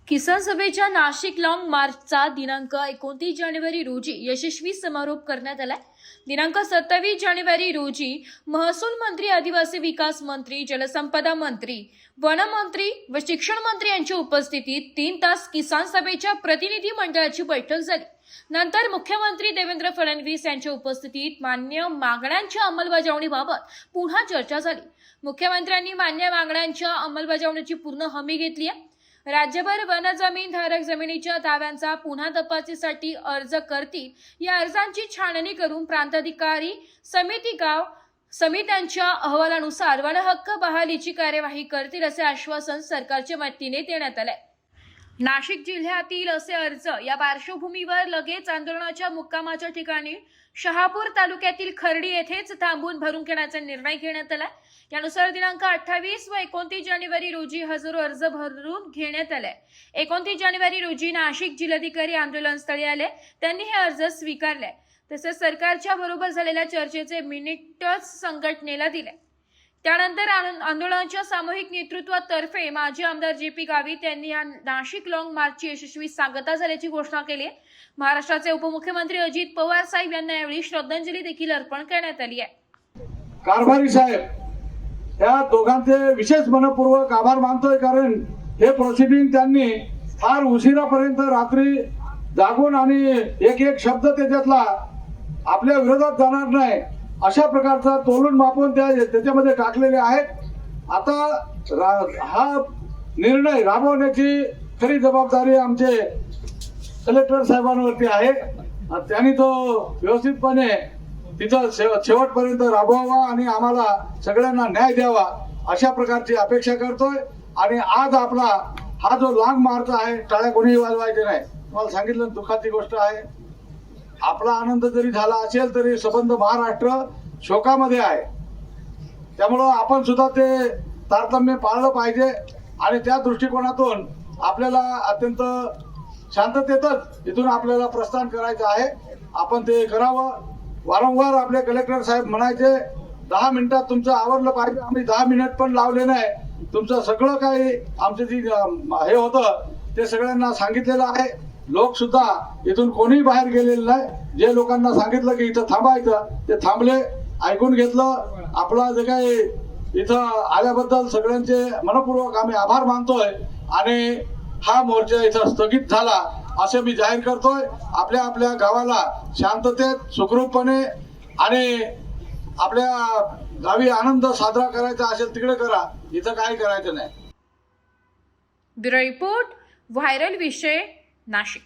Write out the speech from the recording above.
किसान सभेच्या नाशिक लॉंग मार्चचा दिनांक 29 जानेवारी रोजी यशस्वी समारोप करण्यात आला। दिनांक 27 जानेवारी रोजी महसूल मंत्री, आदिवासी विकास मंत्री, जलसंपदा मंत्री, वन मंत्री व शिक्षण मंत्री यांच्या उपस्थितीत 3 तास किसान सभेच्या प्रतिनिधी मंडळाची बैठक झाली। नंतर मुख्यमंत्री देवेंद्र फडणवीस यांच्या उपस्थितीत मान्य मागण्यांच्या अंमलबजावणीबाबत पुन्हा चर्चा झाली। मुख्यमंत्र्यांनी मान्य मागण्यांच्या अंमलबजावणीची पूर्ण हमी घेतली आहे। राज्यभर वन जमीन धारक जमिनीच्या दाव्यांचा पुन्हा तपासणीसाठी अर्ज करतील। या अर्जांची छाननी करून प्रांताधिकारी समिती गाव समित्यांच्या अहवालानुसार वन हक्क बहालीची कार्यवाही करतील असे आश्वासन सरकारच्या वतीने देण्यात आले। नाशिक जिल्ह्यातील असे अर्ज या पार्श्वभूमीवर लगेच आंदोलनाच्या मुक्कामाच्या ठिकाणी शहापूर तालुक्यातील खर्डी येथेच थांबून भरून घेण्याचा निर्णय घेण्यात आला। यानुसार दिनांक 28 व 29 जानेवारी रोजी हजारो अर्ज भरून घेण्यात आले। 29 जानेवारी रोजी नाशिक जिल्हाधिकारी आंदोलनस्थळी आले, त्यांनी हे अर्ज स्वीकारले। तसेच सरकारच्या बरोबर झालेल्या चर्चेचे मिनिट्स संघटनेला दिले। त्यानंतर आंदोलनाच्या सामूहिक नेतृत्वातर्फे माजी आमदार जे.पी. गावित यांनी या नाशिक लॉंग मार्चची यशस्वी सांगता झाल्याची घोषणा केली आहे। महाराष्ट्राचे उपमुख्यमंत्री अजित पवार साहेब यांना यावेळी श्रद्धांजली देखील अर्पण करण्यात आली आहे। कारभारी साहेब या दोघांचे विशेष मनपूर्वक आभार मानतोय, कारण हे प्रोसिडिंग त्यांनी फार उशिरापर्यंत रात्री जागून आणि एक एक शब्द त्याच्यातला आपल्या विरोधात जाणार नाही अशा प्रकारचा तोलून मापून त्याच्यामध्ये टाकलेले आहेत। आता हा निर्णय राबवण्याची खरी जबाबदारी आमचे कलेक्टर साहेबांवरती आहे। त्यांनी तो व्यवस्थितपणे तिथं शेवटपर्यंत राबवावा आणि आम्हाला सगळ्यांना न्याय द्यावा अशा प्रकारची अपेक्षा करतोय। आणि आज आपला हा जो लॉंग मार्च आहे, टाळ्या कोणीही वाजवायचे नाही। तुम्हाला सांगितलं, दुःखाची गोष्ट आहे। आपला आनंद जरी झाला असेल तरी संबंध महाराष्ट्र शोकामध्ये आहे, त्यामुळं आपण सुद्धा ते तारतम्य पाळलं पाहिजे। आणि त्या दृष्टिकोनातून आपल्याला अत्यंत शांततेतच इथून आपल्याला प्रस्थान करायचं आहे। आपण ते करावं। वारंवार आपले कलेक्टर साहेब म्हणायचे 10 मिनिटात तुमचं आवरलं पाहिजे। आम्ही 10 मिनिट पण लावले नाही। तुमचं सगळं काही आमचं जी हे होतं ते सगळ्यांना सांगितलेलं आहे। लोक सुद्धा इथून कोणीही बाहेर गेलेले नाही। जे लोकांना सांगितलं की इथं थांबायचं ते थांबले, ऐकून घेतलं। आपला जे काही इथं आल्याबद्दल सगळ्यांचे मनपूर्वक आम्ही आभार मानतोय आणि हा मोर्चा इथं स्थगित झाला असे मी जाहीर करतोय। आपल्या आपल्या गावाला शांततेत सुखरूपपणे आणि आपल्या गावी आनंद साजरा करायचा असेल तिकडे करा, इथं काही करायचं नाही। ब्युरो रिपोर्ट, व्हायरल विषय, नाशिक।